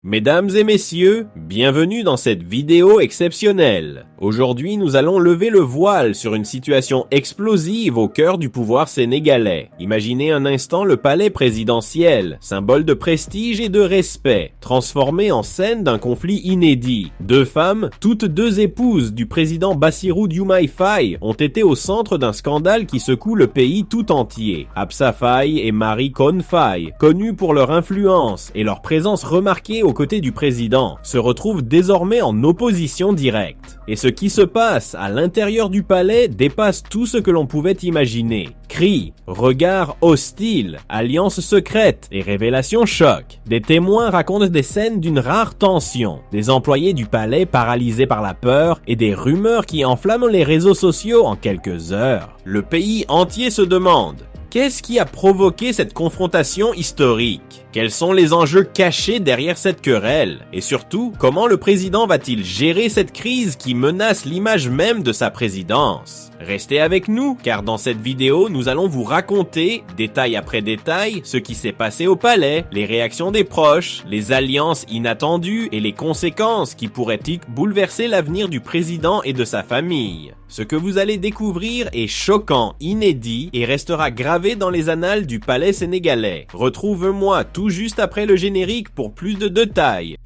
Mesdames et messieurs, bienvenue dans cette vidéo exceptionnelle. Aujourd'hui, nous allons lever le voile sur une situation explosive au cœur du pouvoir sénégalais. Imaginez un instant le palais présidentiel, symbole de prestige et de respect, transformé en scène d'un conflit inédit. Deux femmes, toutes deux épouses du président Bassirou Diomaye Faye, ont été au centre d'un scandale qui secoue le pays tout entier. Absa Faye et Marie Cohn Faye, connus pour leur influence et leur présence remarquée aux côtés du président, se retrouvent désormais en opposition directe. Et ce qui se passe à l'intérieur du palais dépasse tout ce que l'on pouvait imaginer. Cris, regards hostiles, alliances secrètes et révélations choc. Des témoins racontent des scènes d'une rare tension, des employés du palais paralysés par la peur et des rumeurs qui enflamment les réseaux sociaux en quelques heures. Le pays entier se demande: qu'est-ce qui a provoqué cette confrontation historique? Quels sont les enjeux cachés derrière cette querelle? Et surtout, comment le président va-t-il gérer cette crise qui menace l'image même de sa présidence? Restez avec nous, car dans cette vidéo, nous allons vous raconter, détail après détail, ce qui s'est passé au palais, les réactions des proches, les alliances inattendues et les conséquences qui pourraient bouleverser l'avenir du président et de sa famille. Ce que vous allez découvrir est choquant, inédit et restera gravé dans les annales du palais sénégalais. Retrouve-moi tout juste après le générique pour plus de détails.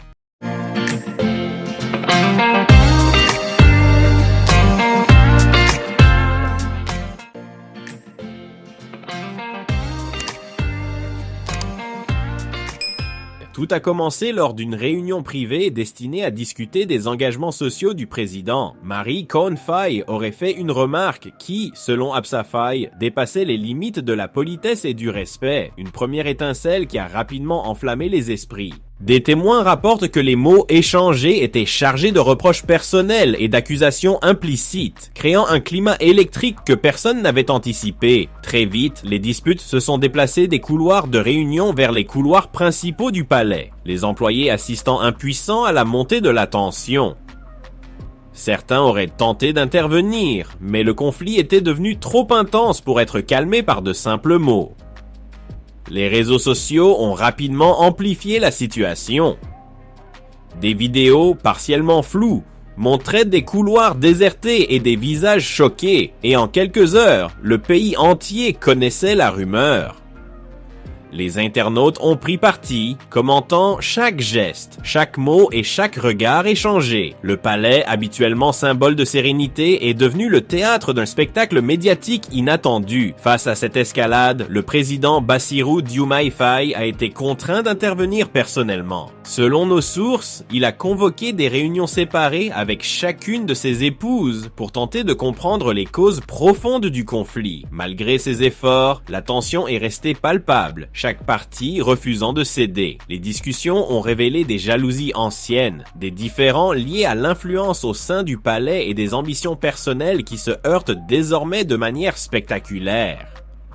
Tout a commencé lors d'une réunion privée destinée à discuter des engagements sociaux du président. Marie Cohn Faye aurait fait une remarque qui, selon Absa Faye, dépassait les limites de la politesse et du respect. Une première étincelle qui a rapidement enflammé les esprits. Des témoins rapportent que les mots échangés étaient chargés de reproches personnels et d'accusations implicites, créant un climat électrique que personne n'avait anticipé. Très vite, les disputes se sont déplacées des couloirs de réunion vers les couloirs principaux du palais, les employés assistant impuissants à la montée de la tension. Certains auraient tenté d'intervenir, mais le conflit était devenu trop intense pour être calmé par de simples mots. Les réseaux sociaux ont rapidement amplifié la situation. Des vidéos partiellement floues montraient des couloirs désertés et des visages choqués, et en quelques heures, le pays entier connaissait la rumeur. Les internautes ont pris parti, commentant chaque geste, chaque mot et chaque regard échangé. Le palais, habituellement symbole de sérénité, est devenu le théâtre d'un spectacle médiatique inattendu. Face à cette escalade, le président Bassirou Diomaye Faye a été contraint d'intervenir personnellement. Selon nos sources, il a convoqué des réunions séparées avec chacune de ses épouses pour tenter de comprendre les causes profondes du conflit. Malgré ses efforts, la tension est restée palpable, chaque partie refusant de céder. Les discussions ont révélé des jalousies anciennes, des différends liés à l'influence au sein du palais et des ambitions personnelles qui se heurtent désormais de manière spectaculaire.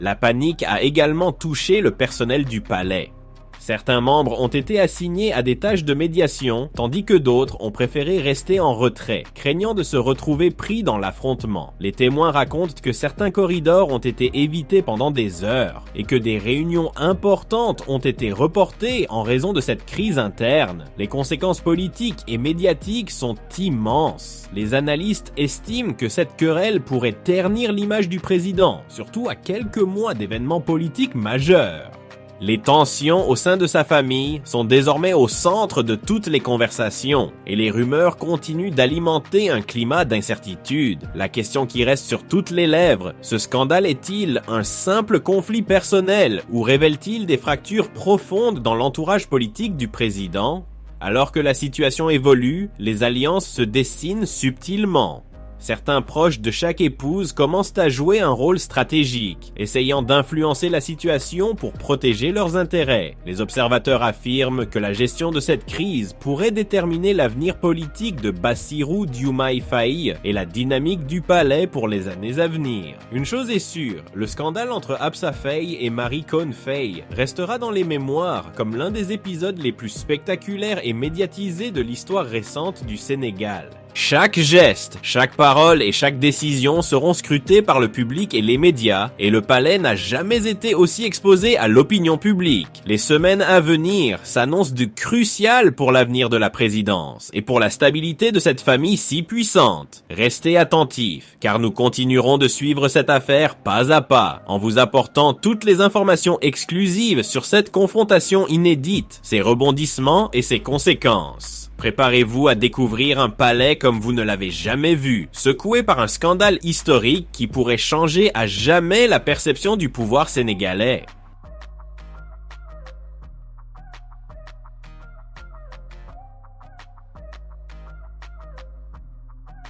La panique a également touché le personnel du palais. Certains membres ont été assignés à des tâches de médiation, tandis que d'autres ont préféré rester en retrait, craignant de se retrouver pris dans l'affrontement. Les témoins racontent que certains corridors ont été évités pendant des heures, et que des réunions importantes ont été reportées en raison de cette crise interne. Les conséquences politiques et médiatiques sont immenses. Les analystes estiment que cette querelle pourrait ternir l'image du président, surtout à quelques mois d'événements politiques majeurs. Les tensions au sein de sa famille sont désormais au centre de toutes les conversations et les rumeurs continuent d'alimenter un climat d'incertitude. La question qui reste sur toutes les lèvres, ce scandale est-il un simple conflit personnel ou révèle-t-il des fractures profondes dans l'entourage politique du président? Alors que la situation évolue, les alliances se dessinent subtilement. Certains proches de chaque épouse commencent à jouer un rôle stratégique, essayant d'influencer la situation pour protéger leurs intérêts. Les observateurs affirment que la gestion de cette crise pourrait déterminer l'avenir politique de Bassirou Diomaye Faye et la dynamique du palais pour les années à venir. Une chose est sûre, le scandale entre Absa Faye et Marie Cohn Faye restera dans les mémoires comme l'un des épisodes les plus spectaculaires et médiatisés de l'histoire récente du Sénégal. Chaque geste, chaque parole et chaque décision seront scrutés par le public et les médias, et le palais n'a jamais été aussi exposé à l'opinion publique. Les semaines à venir s'annoncent de cruciales pour l'avenir de la présidence, et pour la stabilité de cette famille si puissante. Restez attentifs, car nous continuerons de suivre cette affaire pas à pas, en vous apportant toutes les informations exclusives sur cette confrontation inédite, ses rebondissements et ses conséquences. Préparez-vous à découvrir un palais comme vous ne l'avez jamais vu, secoué par un scandale historique qui pourrait changer à jamais la perception du pouvoir sénégalais.